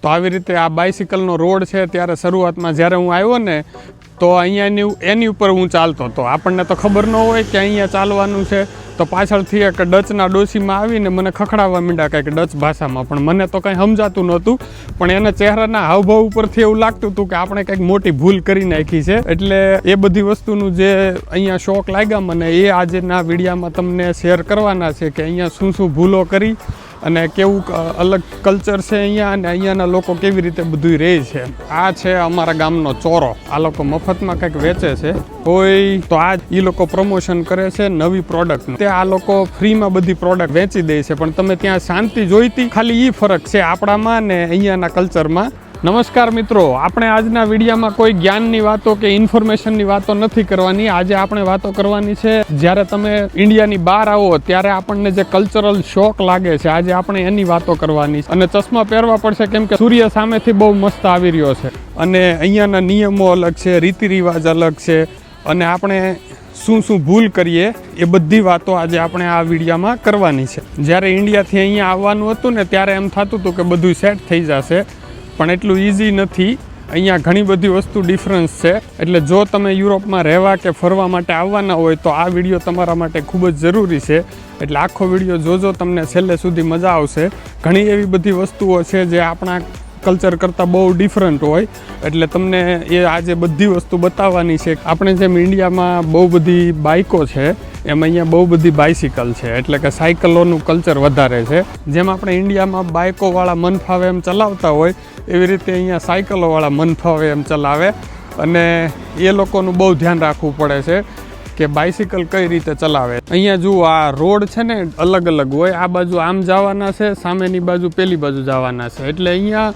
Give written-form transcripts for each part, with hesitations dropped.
તો આવી રીતે આ બાઇસિકલનો રોડ છે ત્યારે શરૂઆતમાં જ્યારે હું આવ્યો ને તો અહીંયા એની ઉપર હું ચાલતો હતો. આપણને તો ખબર ન હોય કે અહીંયા ચાલવાનું છે. તો પાછળથી એક ડચના ડોશીમાં આવીને મને ખખડાવવા માંડ્યા કંઈક ડચ ભાષામાં, પણ મને તો કંઈ સમજાતું નહોતું. પણ એના ચહેરાના હાવભાવ ઉપરથી એવું લાગતું હતું કે આપણે કંઈક મોટી ભૂલ કરી નાખી છે. એટલે એ બધી વસ્તુનું જે અહીંયા શોખ લાગ્યા મને, એ આજના વિડીયામાં તમને શેર કરવાના છે કે અહીંયા શું શું ભૂલો કરી અને કેવું અલગ કલ્ચર છે અહીંયા, અને અહીંયાના લોકો કેવી રીતે બધું રહે છે. આ છે અમારા ગામનો ચોરો. આ લોકો મફતમાં કંઈક વેચે છે કોઈ, તો આ એ લોકો પ્રમોશન કરે છે નવી પ્રોડક્ટ. આ લોકો ફ્રીમાં બધી પ્રોડક્ટ વેચી દે છે, પણ તમે ત્યાં શાંતિ જોઈતી, ખાલી એ ફરક છે આપણામાં ને અહીંયાના કલ્ચરમાં. નમસ્કાર મિત્રો, આપણે આજના વિડીયામાં કોઈ જ્ઞાનની વાતો કે ઇન્ફોર્મેશનની વાતો નથી કરવાની. આજે આપણે વાતો કરવાની છે જ્યારે તમે ઇન્ડિયાની બહાર આવો ત્યારે આપણને જે કલ્ચરલ શોક લાગે છે, આજે આપણે એની વાતો કરવાની છે. અને ચશ્મા પહેરવા પડશે કેમ કે સૂર્ય સામેથી બહુ મસ્ત આવી રહ્યો છે, અને અહીંયાના નિયમો અલગ છે, રીતિ રિવાજ અલગ છે, અને આપણે શું શું ભૂલ કરીએ એ બધી વાતો આજે આપણે આ વિડીયામાં કરવાની છે. જ્યારે ઇન્ડિયાથી અહીંયા આવવાનું હતું ને ત્યારે એમ થતું હતું કે બધું સેટ થઈ જશે, પણ એટલું ઇઝી નથી. અહીંયા ઘણી બધી વસ્તુ ડિફરન્સ છે. એટલે જો તમે યુરોપમાં રહેવા કે ફરવા માટે આવવાના હોય તો આ વિડીયો તમારા માટે ખૂબ જ જરૂરી છે. એટલે આખો વિડીયો જોજો, તમને છેલ્લે સુધી મજા આવશે. ઘણી એવી બધી વસ્તુઓ છે જે આપણા કલ્ચર કરતાં બહુ ડિફરન્ટ હોય, એટલે તમને એ આજે બધી વસ્તુ બતાવવાની છે. આપણે જેમ ઇન્ડિયામાં બહુ બધી બાઇકો છે, એમ અહીંયા બહુ બધી બાઇસિકલ છે, એટલે કે સાયકલોનું કલ્ચર વધારે છે. જેમ આપણે ઇન્ડિયામાં બાઇકોવાળા મન ફાવે એમ ચલાવતા હોય, એવી રીતે અહીંયા સાયકલોવાળા મન ફાવે એમ ચલાવે, અને એ લોકોનું બહુ ધ્યાન રાખવું પડે છે કે બાઇસિકલ કઈ રીતે ચલાવે. અહીંયા જુઓ, આ રોડ છે ને અલગ અલગ હોય. આ બાજુ આમ જવાના છે, સામેની બાજુ પેલી બાજુ જવાના છે. એટલે અહીંયા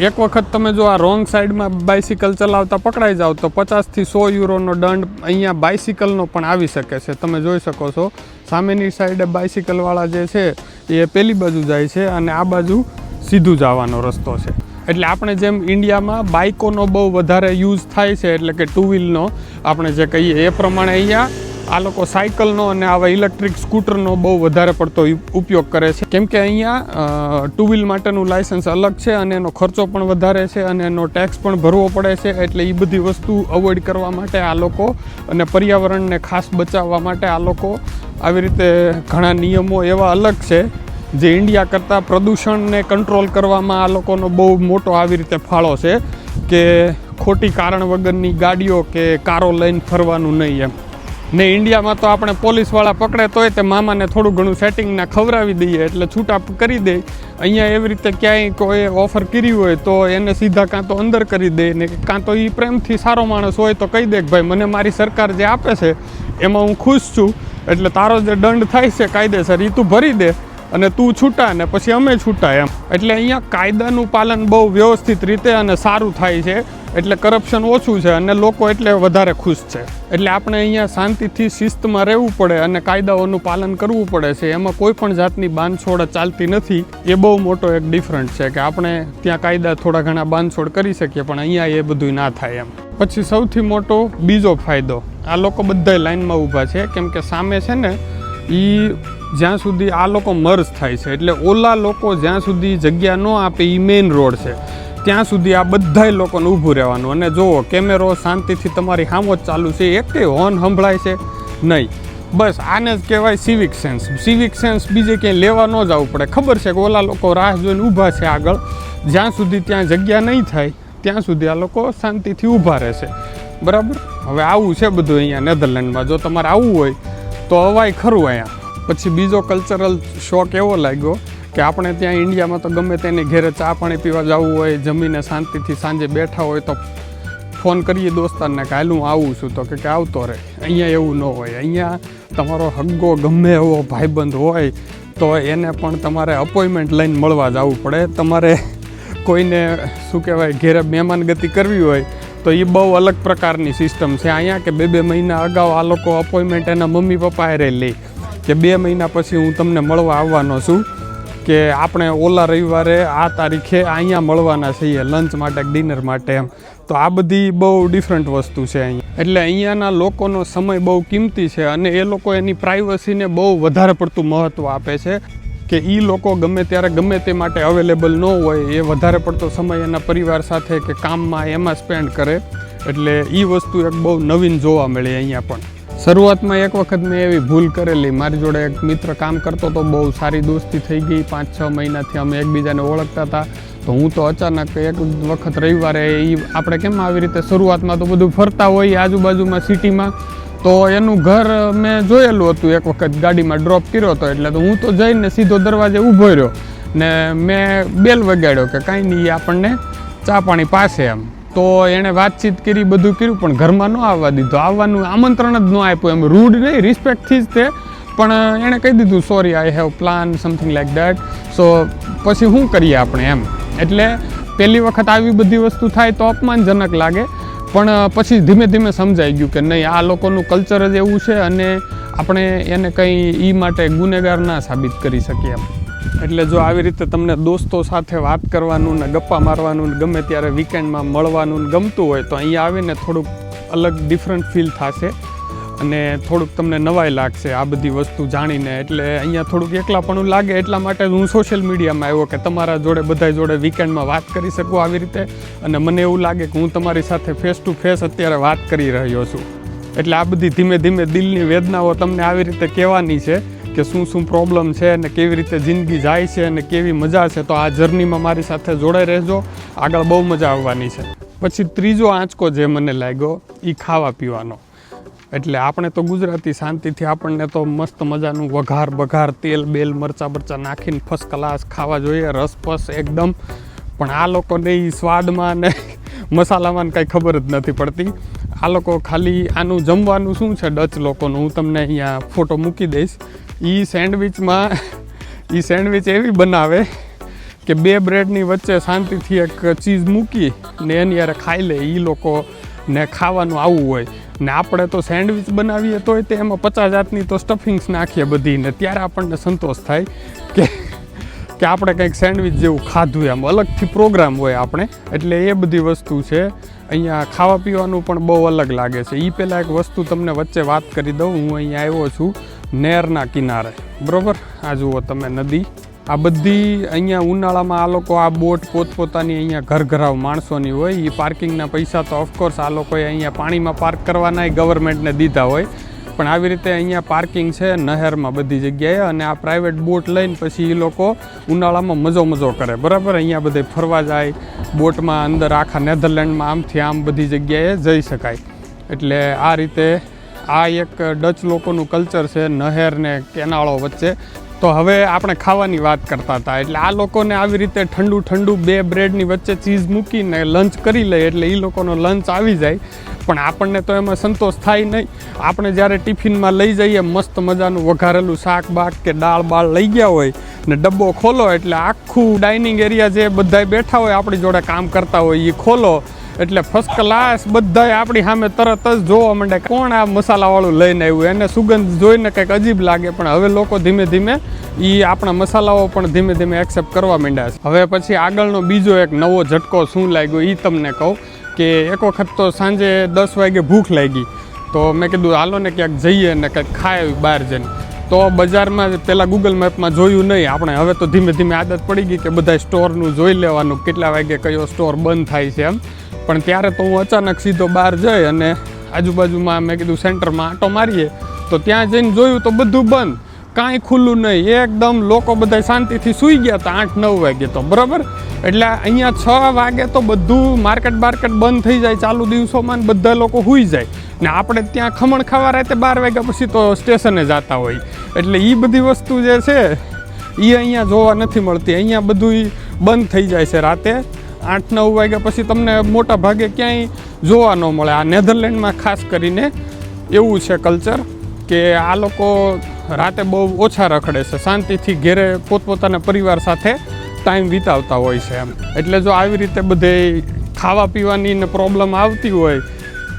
એક વખત તમે જો આ રોંગ સાઈડમાં બાઇસિકલ ચલાવતા પકડાઈ જાઓ તો 50 થી 100 યુરોનો દંડ અહીંયા બાઇસિકલનો પણ આવી શકે છે. તમે જોઈ શકો છો સામેની સાઈડે બાઇસિકલવાળા જે છે એ પેલી બાજુ જાય છે, અને આ બાજુ સીધું જવાનો રસ્તો છે. એટલે આપણે જેમ ઇન્ડિયામાં બાઇકોનો બહુ વધારે યુઝ થાય છે, એટલે કે ટુ વ્હીલનો આપણે જે કહીએ એ પ્રમાણે અહીંયા આ લોકો સાયકલનો અને આવા ઇલેક્ટ્રિક સ્કૂટરનો બહુ વધારે પડતો ઉપયોગ કરે છે. કેમ કે અહીંયા ટુ વ્હીલ માટેનું લાયસન્સ અલગ છે, અને એનો ખર્ચો પણ વધારે છે, અને એનો ટેક્સ પણ ભરવો પડે છે. એટલે એ બધી વસ્તુ અવોઇડ કરવા માટે આ લોકો, અને પર્યાવરણને ખાસ બચાવવા માટે આ લોકો આવી રીતે ઘણા નિયમો એવા અલગ છે જે ઇન્ડિયા કરતાં પ્રદૂષણને કંટ્રોલ કરવામાં આ લોકોનો બહુ મોટો આવી રીતે ફાળો છે કે ખોટી કારણ વગરની ગાડીઓ કે કારો લઈને ફરવાનું નહીં એમ. ને ઇન્ડિયામાં તો આપણે પોલીસવાળા પકડે તોય તે મામાને થોડું ઘણું સેટિંગના ખવડાવી દઈએ એટલે છૂટા કરી દે. અહીંયા એવી રીતે ક્યાંય કોઈ ઓફર કરી હોય તો એને સીધા કાં તો અંદર કરી દે, ને કાં તો એ પ્રેમથી સારો માણસ હોય તો કહી દે કે ભાઈ મને મારી સરકાર જે આપે છે એમાં હું ખુશ છું, એટલે તારો જે દંડ થાય છે કાયદેસર એ તું ભરી દે અને તું છૂટા ને પછી અમે છૂટા એમ. એટલે અહીંયા કાયદાનું પાલન બહુ વ્યવસ્થિત રીતે અને સારું થાય છે, એટલે કરપ્શન ઓછું છે, અને લોકો એટલે વધારે ખુશ છે. એટલે આપણે અહીંયા શાંતિથી શિસ્તમાં રહેવું પડે અને કાયદાઓનું પાલન કરવું પડે છે. એમાં કોઈ પણ જાતની બાંધછોડ ચાલતી નથી. એ બહુ મોટો એક ડિફરન્ટ છે કે આપણે ત્યાં કાયદા થોડા ઘણા બાંધછોડ કરી શકીએ, પણ અહીંયા એ બધું ના થાય એમ. પછી સૌથી મોટો બીજો ફાયદો, આ લોકો બધા લાઇનમાં ઊભા છે કેમ કે સામે છે ને એ જ્યાં સુધી આ લોકો મર્જ થાય છે, એટલે ઓલા લોકો જ્યાં સુધી જગ્યા ન આપે, એ મેઇન રોડ છે ત્યાં સુધી આ બધાય લોકોને ઊભું રહેવાનું. અને જુઓ, કેમેરો શાંતિથી તમારી સામો જ ચાલુ છે, એક હોર્ન સંભળાય છે નહીં. બસ આને જ કહેવાય સિવિક સેન્સ. સિવિક સેન્સ બીજે ક્યાંય લેવા ન જવું પડે. ખબર છે કે ઓલા લોકો રાહ જોઈને ઊભા છે આગળ, જ્યાં સુધી ત્યાં જગ્યા નહીં થાય ત્યાં સુધી આ લોકો શાંતિથી ઊભા રહેશે. બરાબર. હવે આવું છે બધું અહીંયા નેધરલેન્ડમાં. જો તમારે આવવું હોય તો અવાય ખરું અહીંયા. પછી બીજો કલ્ચરલ શોક એવો લાગ્યો કે આપણે ત્યાં ઇન્ડિયામાં તો ગમે તેની ઘેરે ચા પાણી પીવા જવું હોય, જમીને શાંતિથી સાંજે બેઠા હોય તો ફોન કરીએ દોસ્તારને કે હાલ હું આવું છું, તો કે આવતો રહે. અહીંયા એવું ન હોય. અહીંયા તમારો હગ્ગો ગમે એવો ભાઈબંધ હોય તો એને પણ તમારે અપોઇન્ટમેન્ટ લઈને મળવા જવું પડે. તમારે કોઈને શું કહેવાય ઘેરે મહેમાનગતિ કરવી હોય તો એ બહુ અલગ પ્રકારની સિસ્ટમ છે અહીંયા, કે 2 મહિના અગાઉ આ લોકો અપોઇન્ટમેન્ટ એના મમ્મી પપ્પા હારે લે કે 2 મહિના પછી હું તમને મળવા આવવાનો છું, કે આપણે ઓલા રવિવારે આ તારીખે અહીંયા મળવાના છીએ લંચ માટે, ડિનર માટે એમ. તો આ બધી બહુ ડિફરન્ટ વસ્તુ છે અહીંયા. એટલે અહીંયાના લોકોનો સમય બહુ કિંમતી છે, અને એ લોકો એની પ્રાઇવસીને બહુ વધારે પડતું મહત્ત્વ આપે છે. કે એ લોકો ગમે ત્યારે ગમે તે માટે અવેલેબલ ન હોય, એ વધારે પડતો સમય એના પરિવાર સાથે કે કામમાં એમાં સ્પેન્ડ કરે. એટલે એ વસ્તુ એક બહુ નવીન જોવા મળી અહીંયા પણ. શરૂઆતમાં એક વખત મેં એવી ભૂલ કરેલી. મારી જોડે એક મિત્ર કામ કરતો તો, બહુ સારી દોસ્તી થઈ ગઈ, 5-6 મહિનાથી અમે એકબીજાને ઓળખતા હતા. તો હું તો અચાનક એક વખત રવિવારે આપણે કેમ આવી રીતે શરૂઆતમાં તો બધું ફરતા હોય આજુબાજુમાં સિટીમાં, તો એનું ઘર મેં જોયેલું હતું. એક વખત ગાડીમાં ડ્રોપ કર્યો હતો, એટલે તો હું તો જઈને સીધો દરવાજે ઊભો રહ્યો ને મેં બેલ વગાડ્યો કે કાંઈ નહીં, આપણને ચા પાણી પાસે એમ. તો એણે વાતચીત કરી, બધું કર્યું, પણ ઘરમાં ન આવવા દીધો. આવવાનું આમંત્રણ જ ન આપ્યું. એમ રૂડ નહીં, રિસ્પેક્ટથી જ તે, પણ એણે કહી દીધું sorry, I have plan something like that. So પછી શું કરીએ આપણે એમ. એટલે પહેલી વખત આવી બધી વસ્તુ થાય તો અપમાનજનક લાગે, પણ પછી ધીમે ધીમે સમજાઈ ગયું કે નહીં, આ લોકોનું કલ્ચર જ એવું છે અને આપણે એને કંઈ એ માટે ગુનેગાર ના સાબિત કરી શકીએ એમ. એટલે જો આવી રીતે તમને દોસ્તો સાથે વાત કરવાનું ને ગપ્પા મારવાનું ને ગમે ત્યારે વીકેન્ડમાં મળવાનું ને ગમતું હોય તો અહીંયા આવીને થોડુંક અલગ ડિફરન્ટ ફીલ થશે અને થોડુંક તમને નવાઈ લાગશે આ બધી વસ્તુ જાણીને. એટલે અહીંયા થોડુંક એકલાપણું લાગે, એટલા માટે હું સોશિયલ મીડિયામાં આવ્યો કે તમારા જોડે બધા જોડે વીકેન્ડમાં વાત કરી શકું આવી રીતે. અને મને એવું લાગે કે હું તમારી સાથે ફેસ ટુ ફેસ અત્યારે વાત કરી રહ્યો છું. એટલે આ બધી ધીમે ધીમે દિલની વેદનાઓ તમને આવી રીતે કહેવાની છે કે શું પ્રોબ્લેમ છે અને કેવી રીતે જિંદગી જાય છે અને કેવી મજા છે. તો આ જર્નીમાં મારી સાથે જોડાઈ રહેજો, આગળ બહુ મજા આવવાની છે. પછી ત્રીજો આંચકો જે મને લાગ્યો એ ખાવા પીવાનો. એટલે આપણે તો ગુજરાતી, શાંતિથી આપણને તો મસ્ત મજાનું વઘાર બઘાર, તેલ બેલ મરચાં બરચાં નાખીને ફર્સ્ટ ક્લાસ ખાવા જોઈએ, રસપસ એકદમ. પણ આ લોકોને એ સ્વાદમાં ને મસાલામાં કાંઈ ખબર જ નથી પડતી. આ લોકો ખાલી આનું જમવાનું શું છે ડચ લોકોનું, હું તમને અહીંયા ફોટો મૂકી દઈશ. એ સેન્ડવિચ એવી બનાવે કે 2 બ્રેડની વચ્ચે શાંતિથી એક ચીઝ મૂકી ને એની યારે ખાઈ લે. એ લોકોને ખાવાનું આવું હોય ને આપણે તો સેન્ડવિચ બનાવીએ તોય તે એમાં 50 જાતની તો સ્ટફિંગ્સ નાખીએ બધી, ને ત્યારે આપણને સંતોષ થાય કે આપણે કંઈક સેન્ડવિચ જેવું ખાધું એમ. અલગથી પ્રોગ્રામ હોય આપણે. એટલે એ બધી વસ્તુ છે. અહીંયા ખાવા પીવાનું પણ બહુ અલગ લાગે છે. એ પહેલાં એક વસ્તુ તમને વચ્ચે વાત કરી દઉં. હું અહીંયા આવ્યો છું નહેરના કિનારે, બરાબર. આ જુઓ તમે નદી. આ બધી અહીંયા ઉનાળામાં આ લોકો આ બોટ પોતપોતાની અહીંયા ઘરઘરાવ માણસોની હોય. એ પાર્કિંગના પૈસા તો ઓફકોર્સ આ લોકોએ અહીંયા પાણીમાં પાર્ક કરવાના ગવર્મેન્ટને દીધા હોય, પણ આવી રીતે અહીંયા પાર્કિંગ છે નહેરમાં બધી જગ્યાએ. અને આ પ્રાઇવેટ બોટ લઈને પછી એ લોકો ઉનાળામાં મજો કરે, બરાબર. અહીંયા બધે ફરવા જાય બોટમાં, અંદર આખા નેધરલેન્ડમાં આમથી આમ બધી જગ્યાએ જઈ શકાય. એટલે આ રીતે આ એક ડચ લોકોનું કલ્ચર છે, નહેર ને કેનાળો વચ્ચે. તો હવે આપણે ખાવાની વાત કરતા હતા. એટલે આ લોકોને આવી રીતે ઠંડુ 2 બ્રેડની વચ્ચે ચીઝ મૂકીને લંચ કરી લે, એટલે એ લોકોનો લંચ આવી જાય. પણ આપણને તો એમાં સંતોષ થાય નહીં. આપણે જ્યારે ટિફિનમાં લઈ જઈએ મસ્ત મજાનું વઘારેલું શાક બાક કે દાળ બાળ લઈ ગયા હોય ને ડબ્બો ખોલો એટલે આખું ડાઇનિંગ એરિયા જે બધાય બેઠા હોય આપણી જોડે કામ કરતા હોય એ ખોલો એટલે ફર્સ્ટ ક્લાસ બધાય આપણી સામે તરત જ જોવા માંડે કોણ આ મસાલાવાળું લઈને આવ્યું. એને સુગંધ જોઈને કંઈક અજીબ લાગે, પણ હવે લોકો ધીમે ધીમે એ આપણા મસાલાઓ પણ ધીમે ધીમે એક્સેપ્ટ કરવા માંડ્યા છે. હવે પછી આગળનો બીજો એક નવો ઝટકો શું લાગ્યો એ તમને કહું કે એક વખત તો સાંજે 10 વાગે ભૂખ લાગી, તો મેં કીધું હાલો ને ક્યાંક જઈએ ને કંઈક ખાય બહાર જઈને. તો બજારમાં પહેલાં ગૂગલ મેપમાં જોયું નહીં આપણે, હવે તો ધીમે ધીમે આદત પડી ગઈ કે બધા સ્ટોરનું જોઈ લેવાનું કેટલા વાગે કયો સ્ટોર બંધ થાય છે એમ. પણ ત્યારે તો હું અચાનક સીધો બહાર જઈ અને આજુબાજુમાં મેં કીધું સેન્ટરમાં આંટો મારીએ તો ત્યાં જઈને જોયું તો બધું બંધ, કાંઈ ખુલ્લું નહીં, એકદમ લોકો બધા શાંતિથી સૂઈ ગયા હતા 8-9 વાગે તો, બરાબર. એટલે અહીંયા 6 વાગે તો બધું માર્કેટ બંધ થઈ જાય ચાલુ દિવસોમાં, બધા લોકો સૂઈ જાય ને આપણે ત્યાં ખમણ ખાવા રાતે 12 વાગ્યા પછી તો સ્ટેશને જતા હોય. એટલે એ બધી વસ્તુ જે છે એ અહીંયા જોવા નથી મળતી. અહીંયા બધું બંધ થઈ જાય છે રાતે 8-9 વાગ્યા પછી તમને મોટા ભાગે ક્યાંય જોવા ન મળે. આ નેધરલેન્ડમાં ખાસ કરીને એવું છે કલ્ચર કે આ લોકો રાતે બહુ ઓછા રખડે છે, શાંતિથી ઘેરે પોતપોતાના પરિવાર સાથે ટાઈમ વિતાવતા હોય છે એમ. એટલે જો આવી રીતે બધે ખાવા પીવાની ને પ્રોબ્લેમ આવતી હોય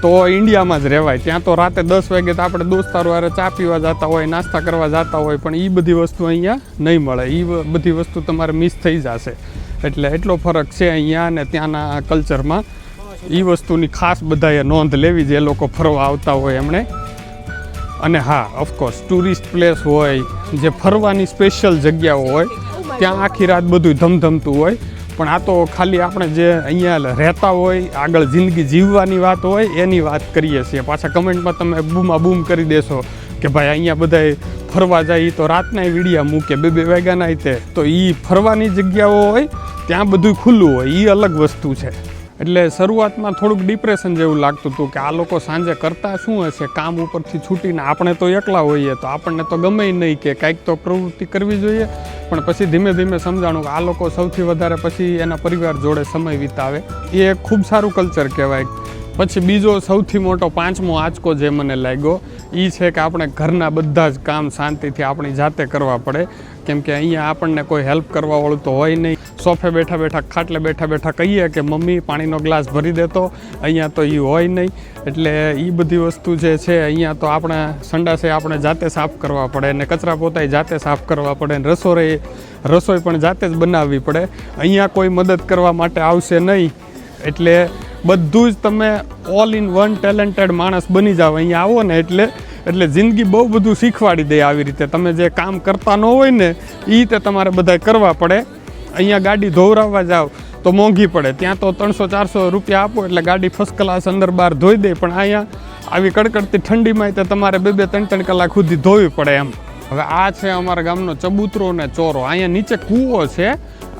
તો ઇન્ડિયામાં જ રહેવાય. ત્યાં તો રાતે 10 વાગે તો આપણે દોસ્તારો હારે ચા પીવા જતા હોય, નાસ્તા કરવા જતા હોય, પણ એ બધી વસ્તુ અહીંયા નહીં મળે. એ બધી વસ્તુ તમારે મિસ થઈ જશે. એટલે એટલો ફરક છે અહીંયા અને ત્યાંના કલ્ચરમાં. એ વસ્તુની ખાસ બધાએ નોંધ લેવી જે લોકો ફરવા આવતા હોય એમણે. અને હા ઓફકોર્સ ટુરિસ્ટ પ્લેસ હોય, જે ફરવાની સ્પેશિયલ જગ્યાઓ હોય, ત્યાં આખી રાત બધું ધમધમતું હોય. પણ આ તો ખાલી આપણે જે અહીંયા રહેતા હોય, આગળ જિંદગી જીવવાની વાત હોય એની વાત કરીએ છીએ. પાછા કમેન્ટમાં તમે બૂમ કરી દેશો કે ભાઈ અહીંયા બધાય ફરવા જાય તો રાતના વિડીયા મૂકે 2 વાગ્યાના તે, તો એ ફરવાની જગ્યાઓ હોય ત્યાં બધું ખુલ્લું હોય, એ અલગ વસ્તુ છે. એટલે શરૂઆતમાં થોડુંક ડિપ્રેશન જેવું લાગતું હતું કે આ લોકો સાંજે કરતા શું હશે, કામ ઉપરથી છૂટીને આપણે તો એકલા હોઈએ તો આપણને તો ગમે નહીં કે કાંઈક તો પ્રવૃત્તિ કરવી જોઈએ. પણ પછી ધીમે ધીમે સમજાણું કે આ લોકો સૌથી વધારે પછી એના પરિવાર જોડે સમય વિતાવે, એ ખૂબ સારું કલ્ચર કહેવાય. પછી બીજો સૌથી મોટો 5મો આંચકો જે મને લાગ્યો એ છે કે આપણે ઘરના બધા જ કામ શાંતિથી આપણી જાતે કરવા પડે. કેમ કે અહીંયા આપણને કોઈ હેલ્પ કરવાવાળું તો હોય નહીં. સોફે બેઠા બેઠા, ખાટલે બેઠા બેઠા કહીએ કે મમ્મી પાણીનો ગ્લાસ ભરી દેતો, અહીંયા તો એ હોય નહીં. એટલે એ બધી વસ્તુ જે છે અહીંયા તો આપણે સંડાસે આપણે જાતે સાફ કરવા પડે, ને કચરા પોતાય જાતે સાફ કરવા પડે, ને રસોઈ પણ જાતે જ બનાવવી પડે. અહીંયા કોઈ મદદ કરવા માટે આવશે નહીં. એટલે બધું જ તમે ઓલ ઇન વન ટેલેન્ટેડ માણસ બની જાઓ અહીંયા આવો ને એટલે જિંદગી બહુ બધું શીખવાડી દે. આવી રીતે તમે જે કામ કરતા ન હોય ને એ રીતે તમારે બધાય કરવા પડે. અહીંયા ગાડી ધોવરાવવા જાઓ તો મોંઘી પડે, ત્યાં તો 300-400 રૂપિયા આપો એટલે ગાડી ફર્સ્ટ ક્લાસ અંદર બહાર ધોઈ દે. પણ અહીંયા આવી કડકડતી ઠંડીમાં તો તમારે 2-3 કલાક સુધી ધોવી પડે એમ. હવે આ છે અમારા ગામનો ચબૂતરો ને ચોરો. અહીંયા નીચે કૂવો છે,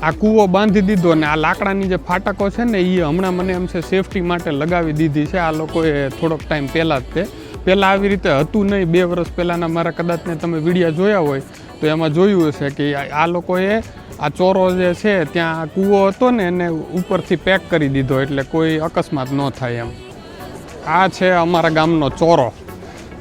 આ કૂવો બાંધી દીધો ને આ લાકડાની જે ફાટકો છે ને એ હમણાં મને એમ છે સેફટી માટે લગાવી દીધી છે આ લોકોએ થોડોક ટાઈમ પહેલાં જ. પહેલાં આવી રીતે હતું નહીં. 2 વર્ષ પહેલાંના મારા કદાચને તમે વિડીયો જોયા હોય તો એમાં જોયું હશે કે આ લોકોએ આ ચોરો જે છે ત્યાં કૂવો હતો ને એને ઉપરથી પેક કરી દીધો એટલે કોઈ અકસ્માત ન થાય એમ. આ છે અમારા ગામનો ચોરો,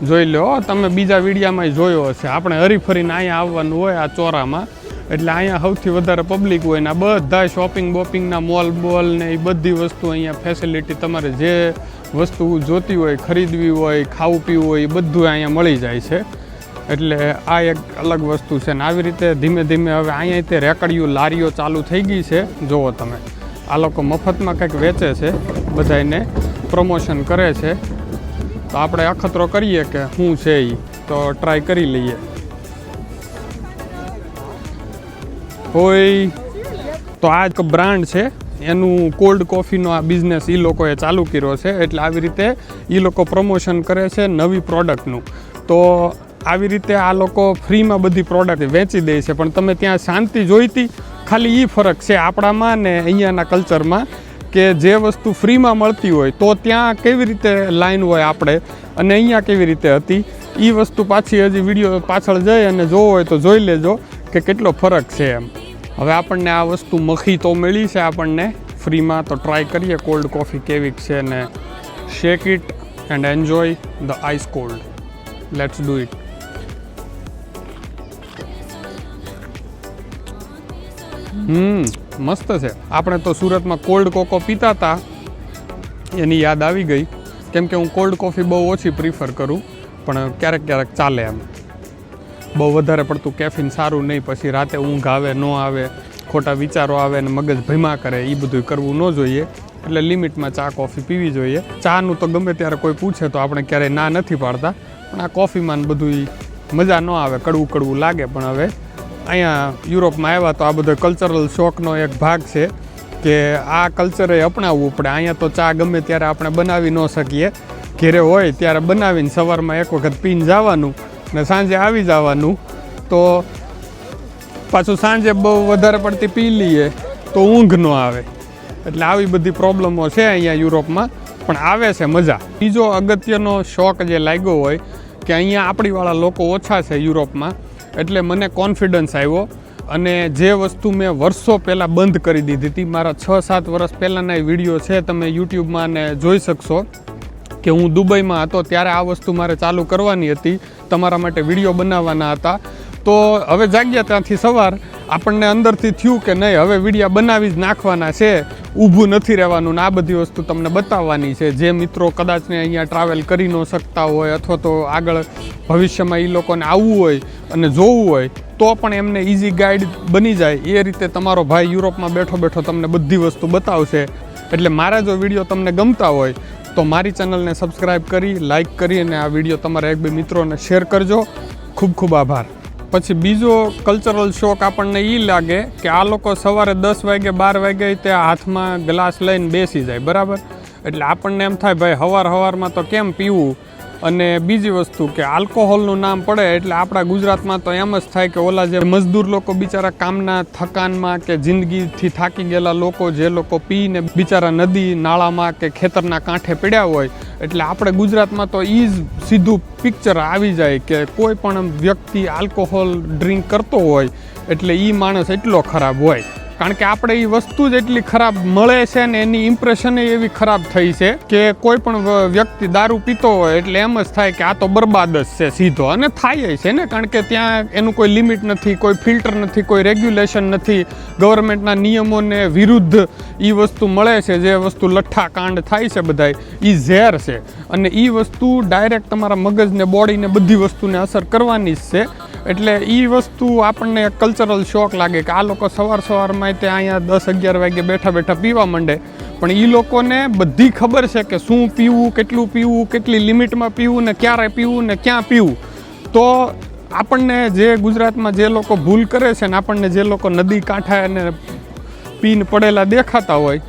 જોઈ લો તમે બીજા વિડીયામાં જોયો હશે. આપણે હરીફરીને અહીંયા આવવાનું હોય આ ચોરામાં, એટલે અહીંયા સૌથી વધારે પબ્લિક હોય ને આ બધા શોપિંગના મોલ ને એ બધી વસ્તુ અહીંયા ફેસિલિટી તમારે જે વસ્તુ જોતી હોય, ખરીદવી હોય, ખાવું પીવું હોય એ બધું અહીંયા મળી જાય છે. એટલે આ એક અલગ વસ્તુ છે. ને આવી રીતે ધીમે ધીમે હવે અહીંયા તે રેકડીયું લારીઓ ચાલુ થઈ ગઈ છે. જુઓ તમે, આ લોકો મફતમાં કંઈક વેચે છે, બધાને પ્રમોશન કરે છે. તો આપણે અખતરો કરીએ કે શું છે એ, તો ટ્રાય કરી લઈએ. હોય તો આ એક બ્રાન્ડ છે, એનું કોલ્ડ કોફીનો આ બિઝનેસ એ લોકોએ ચાલુ કર્યો છે. એટલે આવી રીતે એ લોકો પ્રમોશન કરે છે નવી પ્રોડક્ટનું. તો આવી રીતે આ લોકો ફ્રીમાં બધી પ્રોડક્ટ વેચી દે છે. પણ તમે ત્યાં શાંતિ જોઈતી, ખાલી એ ફરક છે આપણામાં ને અહીંયાના કલ્ચરમાં કે જે વસ્તુ ફ્રીમાં મળતી હોય તો ત્યાં કેવી રીતે લાઈન હોય આપણે, અને અહીંયા કેવી રીતે હતી. એ વસ્તુ પાછી હજી વિડીયો પાછળ જઈ અને જોવો હોય તો જોઈ લેજો કે કેટલો ફરક છે એમ. હવે આપણને આ વસ્તુ મખી તો મળી છે આપણને ફ્રીમાં, તો ટ્રાય કરીએ કોલ્ડ કોફી કેવી છે ને. Shake it and enjoy the ice cold. Let's do it. મસ્ત છે. આપણે તો સુરતમાં કોલ્ડ કોકો પીતા હતા એની યાદ આવી ગઈ. કેમ કે હું કોલ્ડ કોફી બહુ ઓછી પ્રિફર કરું, પણ ક્યારેક ચાલે એમ. બહુ વધારે પડતું કેફીન સારું નહીં, પછી રાતે ઊંઘ આવે ન આવે, ખોટા વિચારો આવે ને મગજ ભીમા કરે, એ બધું કરવું ન જોઈએ. એટલે લિમિટમાં ચા કોફી પીવી જોઈએ. ચાનું તો ગમે ત્યારે કોઈ પૂછે તો આપણે ક્યારેય ના નથી પાડતા, પણ આ કોફીમાં બધું મજા ન આવે, કડવું લાગે. પણ હવે અહીંયા યુરોપમાં આવ્યા તો આ બધો કલ્ચરલ શોખનો એક ભાગ છે કે આ કલ્ચરે અપનાવવું પડે. અહીંયા તો ચા ગમે ત્યારે આપણે બનાવી ન શકીએ, ઘેરે હોય ત્યારે બનાવીને સવારમાં એક વખત પીને જવાનું ને સાંજે આવી જવાનું. તો પાછું સાંજે બહુ વધારે પડતી પી લઈએ તો ઊંઘ ન આવે. એટલે આવી બધી પ્રોબ્લેમો છે અહીંયા યુરોપમાં, પણ આવે છે મજા. બીજો અગત્યનો શોખ જે લાગ્યો હોય કે અહીંયા આપણીવાળા લોકો ઓછા છે યુરોપમાં, એટલે મને કોન્ફિડન્સ આવ્યો. અને જે વસ્તુ મેં વર્ષો પહેલાં બંધ કરી દીધી હતી, મારા 6-7 વર્ષ પહેલાંના વિડીયો છે, તમે યુટ્યુબમાં ને જોઈ શકશો કે હું દુબઈમાં હતો ત્યારે આ વસ્તુ મારે ચાલુ કરવાની હતી, તમારા માટે વિડીયો બનાવવાના હતા. તો હવે જાગ્યા ત્યાંથી સવાર આપણને અંદરથી થયું કે નહીં, હવે વિડીયો બનાવી જ નાખવાના છે, ઊભું નથી રહેવાનું ને આ બધી વસ્તુ તમને બતાવવાની છે. જે મિત્રો કદાચને અહીંયા ટ્રાવેલ કરી ન શકતા હોય અથવા તો આગળ ભવિષ્યમાં એ લોકોને આવવું હોય અને જોવું હોય તો પણ એમને ઇઝી ગાઈડ બની જાય, એ રીતે તમારો ભાઈ યુરોપમાં બેઠો તમને બધી વસ્તુ બતાવશે. એટલે મારા જો વિડીયો તમને ગમતા હોય તો તો મારી ચેનલને સબસ્ક્રાઈબ કરી, લાઇક કરી અને આ વિડીયો તમારા 1-2 મિત્રોને શેર કરજો. ખૂબ ખૂબ આભાર. પછી બીજો કલ્ચરલ શોક આપણને એ લાગે કે આ લોકો સવારે 10 વાગે 12 વાગે ત્યાં હાથમાં ગ્લાસ લઈને બેસી જાય, બરાબર. એટલે આપણને એમ થાય ભાઈ સવારમાં તો કેમ પીવું. અને બીજી વસ્તુ કે આલ્કોહોલનું નામ પડે એટલે આપણા ગુજરાતમાં તો એમ જ થાય કે ઓલા જે મજદૂર લોકો બિચારા કામના થકાનમાં કે જિંદગીથી થાકી ગયેલા લોકો, જે લોકો પીને બિચારા નદી નાળામાં કે ખેતરના કાંઠે પડ્યા હોય, એટલે આપણે ગુજરાતમાં તો એ જ સીધું પિક્ચર આવી જાય કે કોઈ પણ વ્યક્તિ આલ્કોહોલ ડ્રિંક કરતો હોય એટલે એ માણસ એટલો ખરાબ હોય. કારણ કે આપણે એ વસ્તુ જ એટલી ખરાબ મળે છે ને એની ઇમ્પ્રેશન એવી ખરાબ થઈ છે કે કોઈ પણ વ્યક્તિ દારૂ પીતો હોય એટલે એમ જ થાય કે આ તો બરબાદ જ છે સીધો. અને થાય છે ને, કારણ કે ત્યાં એનું કોઈ લિમિટ નથી, કોઈ ફિલ્ટર નથી, કોઈ રેગ્યુલેશન નથી, ગવર્મેન્ટના નિયમોને વિરુદ્ધ એ વસ્તુ મળે છે. જે વસ્તુ લઠ્ઠા કાંડ થાય છે બધાય, એ ઝેર છે અને એ વસ્તુ ડાયરેક્ટ તમારા મગજને, બોડીને, બધી વસ્તુને અસર કરવાની જ છે. એટલે એ વસ્તુ આપણને એક કલ્ચરલ શોક લાગે કે આ લોકો સવારમાં ત્યાં અહીંયા 10-11 વાગે બેઠા પીવા માંડે, પણ એ લોકોને બધી ખબર છે કે શું પીવું, કેટલું પીવું, કેટલી લિમિટમાં પીવું ને ક્યારે પીવું ને ક્યાં પીવું. તો આપણને જે ગુજરાતમાં જે લોકો ભૂલ કરે છે ને આપણને જે લોકો નદી કાંઠે અને પીને પડેલા દેખાતા હોય,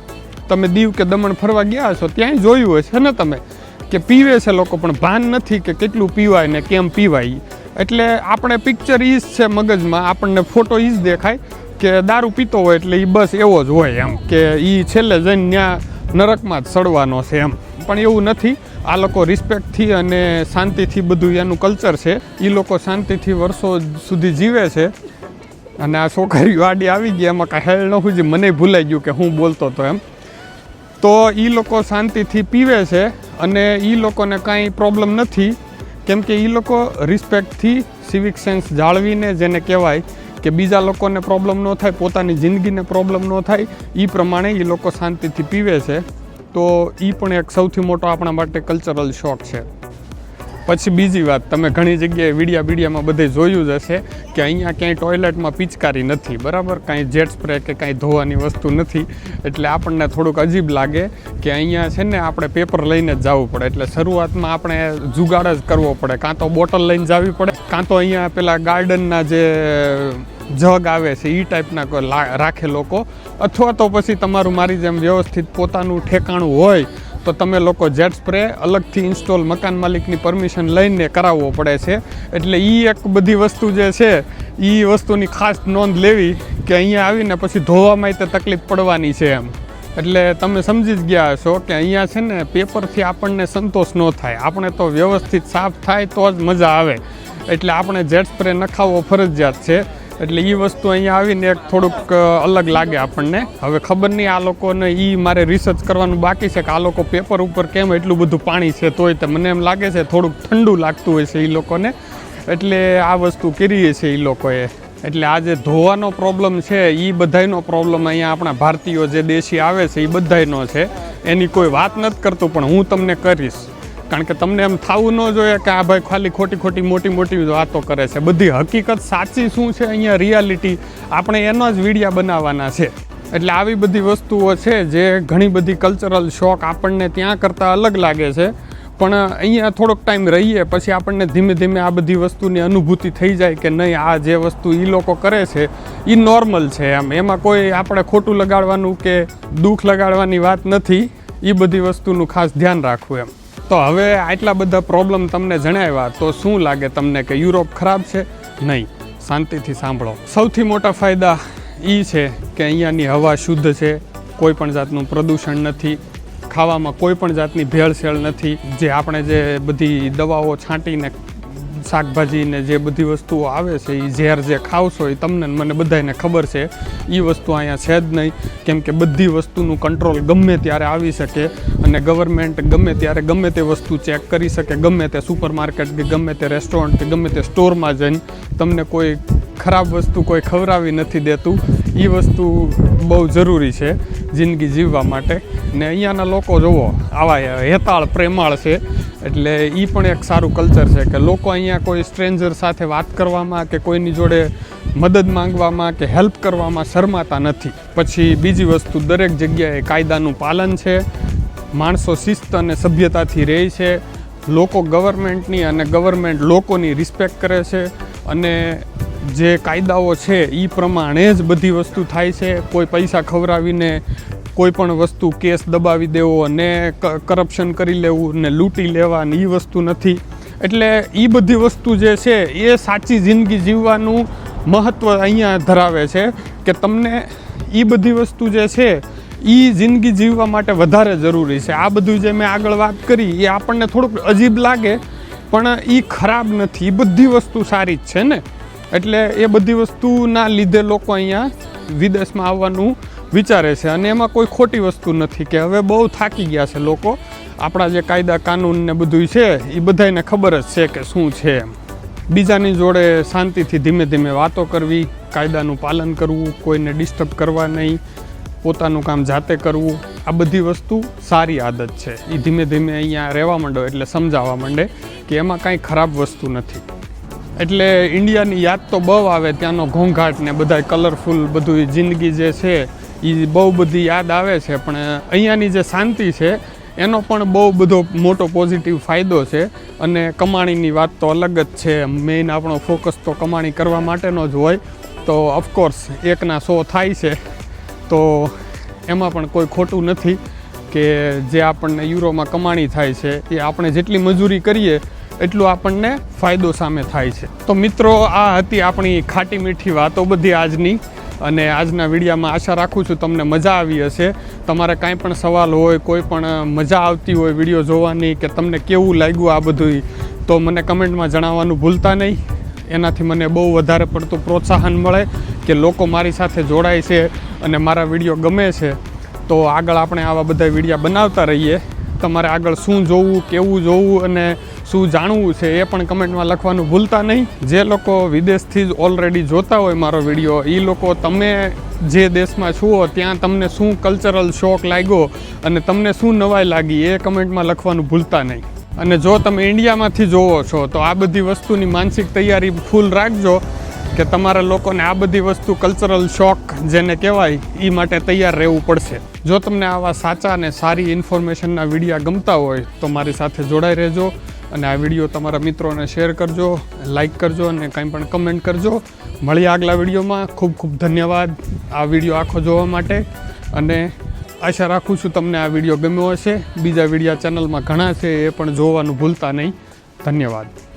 તમે દીવ કે દમણ ફરવા ગયા છો ત્યાંય જોયું હશે ને તમે કે પીવે છે લોકો પણ ભાન નથી કે કેટલું પીવાય ને કેમ પીવાય. એટલે આપણે પિક્ચર ઈ જ છે મગજમાં, આપણને ફોટો ઈ જ દેખાય કે દારૂ પીતો હોય એટલે એ બસ એવો જ હોય એમ કે એ છેલ્લે જઈને ત્યાં નરકમાં જ સડવાનો છે એમ. પણ એવું નથી. આ લોકો રિસ્પેક્ટથી અને શાંતિથી બધું એનું કલ્ચર છે. એ લોકો શાંતિથી વર્ષો સુધી જીવે છે. અને આ છોકરીઓ આડી આવી ગયા એમાં કાંઈ હેલ ન હોય, મને ભૂલાઈ ગયું કે હું બોલતો હતો એમ. તો એ લોકો શાંતિથી પીવે છે અને એ લોકોને કાંઈ પ્રોબ્લેમ નથી, કેમ કે એ લોકો રિસ્પેક્ટથી સિવિક સેન્સ જાળવીને, જેને કહેવાય કે બીજા લોકોને પ્રોબ્લેમ ન થાય, પોતાની જિંદગીને પ્રોબ્લેમ ન થાય, એ પ્રમાણે એ લોકો શાંતિથી પીવે છે. તો એ પણ એક સૌથી મોટો આપણા માટે કલ્ચરલ શોક છે. પછી બીજી વાત, તમે ઘણી જગ્યાએ વિડીયામાં બધે જોયું જ હશે કે અહીંયા ક્યાંય ટોયલેટમાં પિચકારી નથી, બરાબર. કાંઈ જેટ સ્પ્રે કે કાંઈ ધોવાની વસ્તુ નથી. એટલે આપણને થોડુંક અજીબ લાગે કે અહીંયા છે ને આપણે પેપર લઈને જ જવું પડે. એટલે શરૂઆતમાં આપણે જુગાડ જ કરવો પડે, કાં તો બોટલ લઈને જવી પડે, કાં તો અહીંયા પેલા ગાર્ડનના જે જગ આવે છે એ ટાઈપના રાખે લોકો, અથવા તો પછી તમારું મારી જેમ વ્યવસ્થિત પોતાનું ઠેકાણું હોય તો તમે લોકો જેટ સ્પ્રે અલગથી ઇન્સ્ટોલ મકાન માલિકની પરમિશન લઈને કરાવવો પડે છે. એટલે એ એક બધી વસ્તુ જે છે એ વસ્તુની ખાસ નોંધ લેવી કે અહીંયા આવીને પછી ધોવામાં તે તકલીફ પડવાની છે એમ. એટલે તમે સમજી જ ગયા હશો કે અહીંયા છે ને પેપરથી આપણને સંતોષ ન થાય, આપણે તો વ્યવસ્થિત સાફ થાય તો જ મજા આવે. એટલે આપણે જેટ સ્પ્રે નખાવવો ફરજિયાત છે. એટલે એ વસ્તુ અહીંયા આવીને એક થોડુંક અલગ લાગે આપણને. હવે ખબર નહીં આ લોકોને મારે રિસર્ચ કરવાનું બાકી છે કે આ લોકો પેપર ઉપર કેમ એટલું બધું પાણી છે તોય તે મને એમ લાગે છે થોડુંક ઠંડુ લાગતું હોય છે એ લોકોને, એટલે આ વસ્તુ કરીએ છે એ લોકોએ. એટલે આ જે ધોવાનો પ્રોબ્લેમ છે એ બધાયનો પ્રોબ્લેમ અહીંયા આપણા ભારતીયો જે દેશી આવે છે એ બધાયનો છે. એની કોઈ વાત નથી કરતું, પણ હું તમને કરીશ. કારણ કે તમને એમ થવું ન જોઈએ કે આ ભાઈ ખાલી ખોટી મોટી વાતો કરે છે. બધી હકીકત સાચી શું છે અહીંયા રિયાલિટી આપણે એનો જ વિડીયા બનાવવાના છે. એટલે આવી બધી વસ્તુઓ છે જે ઘણી બધી કલ્ચરલ શોક આપણને ત્યાં કરતાં અલગ લાગે છે. પણ અહીંયા થોડોક ટાઈમ રહીએ પછી આપણને ધીમે ધીમે આ બધી વસ્તુની અનુભૂતિ થઈ જાય કે નહીં, આ જે વસ્તુ એ લોકો કરે છે એ નોર્મલ છે એમ. એમાં કોઈ આપણે ખોટું લગાડવાનું કે દુઃખ લગાડવાની વાત નથી. એ બધી વસ્તુનું ખાસ ધ્યાન રાખવું એમ. તો હવે આટલા બધા પ્રોબ્લેમ તમને જણાવ્યા, તો શું લાગે તમને કે યુરોપ ખરાબ છે? નહીં. શાંતિથી સાંભળો. સૌથી મોટા ફાયદા એ છે કે અહીંયાની હવા શુદ્ધ છે, કોઈ પણ જાતનું પ્રદૂષણ નથી, ખાવામાં કોઈ પણ જાતની ભેળસેળ નથી. જે આપણે જે બધી દવાઓ છાંટીને શાકભાજી ને જે બધી વસ્તુઓ આવે છે એ ઝેર જે ખાવશો એ તમને મને બધાને ખબર છે. એ વસ્તુ અહીંયા છે જ નહીં, કેમ કે બધી વસ્તુનું કંટ્રોલ ગમે ત્યારે આવી શકે અને ગવર્મેન્ટ ગમે ત્યારે ગમે તે વસ્તુ ચેક કરી શકે. ગમે તે સુપરમાર્કેટ કે ગમે તે રેસ્ટોરન્ટ કે ગમે તે સ્ટોરમાં જઈને તમને કોઈ ખરાબ વસ્તુ કોઈ ખવડાવી નથી દેતું. એ વસ્તુ બહુ જરૂરી છે જિંદગી જીવવા માટે. ને અહીંયાના લોકો જુઓ આવા હેતાળ પ્રેમાળ છે, એટલે એ પણ એક સારું કલ્ચર છે કે લોકો અહીંયા કોઈ સ્ટ્રેન્જર સાથે વાત કરવામાં કે કોઈની જોડે મદદ માંગવામાં કે હેલ્પ કરવામાં શરમાતા નથી. પછી બીજી વસ્તુ, દરેક જગ્યાએ કાયદાનું પાલન છે. માણસો શિસ્ત અને સભ્યતાથી રહે છે, લોકો ગવર્મેન્ટની અને ગવર્મેન્ટ લોકોની રિસ્પેક્ટ કરે છે, અને જે કાયદાઓ છે એ પ્રમાણે જ બધી વસ્તુ થાય છે. કોઈ પૈસા ખવડાવીને કોઈ પણ વસ્તુ કેસ દબાવી દેવો અને કરપ્શન કરી લેવું ને લૂંટી લેવા ને એ વસ્તુ નથી. એટલે એ બધી વસ્તુ જે છે એ સાચી જિંદગી જીવવાનું મહત્ત્વ અહીંયા ધરાવે છે કે તમને એ બધી વસ્તુ જે છે એ જિંદગી જીવવા માટે વધારે જરૂરી છે. આ બધું જે મેં આગળ વાત કરી એ આપણને થોડુંક અજીબ લાગે પણ એ ખરાબ નથી, એ બધી વસ્તુ સારી જ છે ને. એટલે એ બધી વસ્તુના લીધે લોકો અહીંયા વિદેશમાં આવવાનું વિચારે છે, અને એમાં કોઈ ખોટી વસ્તુ નથી કે હવે બહુ થાકી ગયા છે લોકો. આપણા જે કાયદા કાનૂન ને બધું છે એ બધાને ખબર જ છે કે શું છે એમ. બીજાની જોડે શાંતિથી ધીમે ધીમે વાતો કરવી, કાયદાનું પાલન કરવું, કોઈને ડિસ્ટર્બ કરવા નહીં, પોતાનું કામ જાતે કરવું, આ બધી વસ્તુ સારી આદત છે. એ ધીમે ધીમે અહીંયા રહેવા માંડો એટલે સમજાવવા માંડે કે એમાં કાંઈ ખરાબ વસ્તુ નથી. એટલે ઇન્ડિયાની યાદ તો બહુ આવે, ત્યાંનો ઘોંઘાટ ને બધાય કલરફુલ બધું જિંદગી જે છે એ બહુ બધી યાદ આવે છે. પણ અહીંયાની જે શાંતિ છે એનો પણ બહુ બધો મોટો પોઝિટિવ ફાયદો છે. અને કમાણીની વાત તો અલગ જ છે. મેઇન આપણો ફોકસ તો કમાણી કરવા માટેનો જ હોય, તો ઓફકોર્સ 1 ના 100 થાય છે. તો એમાં પણ કોઈ ખોટું નથી કે જે આપણને યુરોમાં કમાણી થાય છે એ આપણે જેટલી મજૂરી કરીએ એટલું આપણને ફાયદો સામે થાય છે. તો મિત્રો, આ હતી આપણી ખાટી મીઠી વાતો બધી આજની. અને આજના વિડીયોમાં આશા રાખું છું તમને મજા આવી હશે. તમારે કાંઈ પણ સવાલ હોય, કોઈ પણ મજા આવતી હોય વિડીયો જોવાની, કે તમને કેવું લાગ્યું આ બધું, તો મને કમેન્ટમાં જણાવવાનું ભૂલતા નહીં. એનાથી મને બહુ વધારે પડતું પ્રોત્સાહન મળે કે લોકો મારી સાથે જોડાય છે અને મારા વિડીયો ગમે છે. તો આગળ આપણે આવા બધા વિડીયો બનાવતા રહીએ. તમારે આગળ શું જોવું, કેવું જોવું અને શું જાણવું છે એ પણ કમેન્ટમાં લખવાનું ભૂલતા નહીં. જે લોકો વિદેશથી જ ઓલરેડી જોતા હોય મારો વિડીયો, એ લોકો તમે જે દેશમાં છો ત્યાં તમને શું કલ્ચરલ શોક લાગ્યો અને તમને શું નવાઈ લાગી એ કમેન્ટમાં લખવાનું ભૂલતા નહીં. અને જો તમે ઇન્ડિયામાંથી જોવો છો તો આ બધી વસ્તુની માનસિક તૈયારી ફૂલ રાખજો કે તમારા લોકોને આ બધી વસ્તુ કલ્ચરલ શોક જેને કહેવાય એ માટે તૈયાર રહેવું પડશે. જો તમને આવા સાચા અને સારી ઇન્ફોર્મેશનના વિડીયો ગમતા હોય તો મારી સાથે જોડાઈ રહેજો અને આ વિડીયો તમારા મિત્રોને શેર કરજો, લાઈક કરજો અને કંઈ પણ કમેન્ટ કરજો. મળીએ આગલા વિડીયોમાં. ખૂબ ખૂબ ધન્યવાદ આ વિડીયો આખો જોવા માટે, અને આશા રાખું છું તમને આ વિડીયો ગમ્યો હશે. બીજા વિડીયો ચેનલમાં ઘણા છે એ પણ જોવાનું ભૂલતા નહીં. ધન્યવાદ.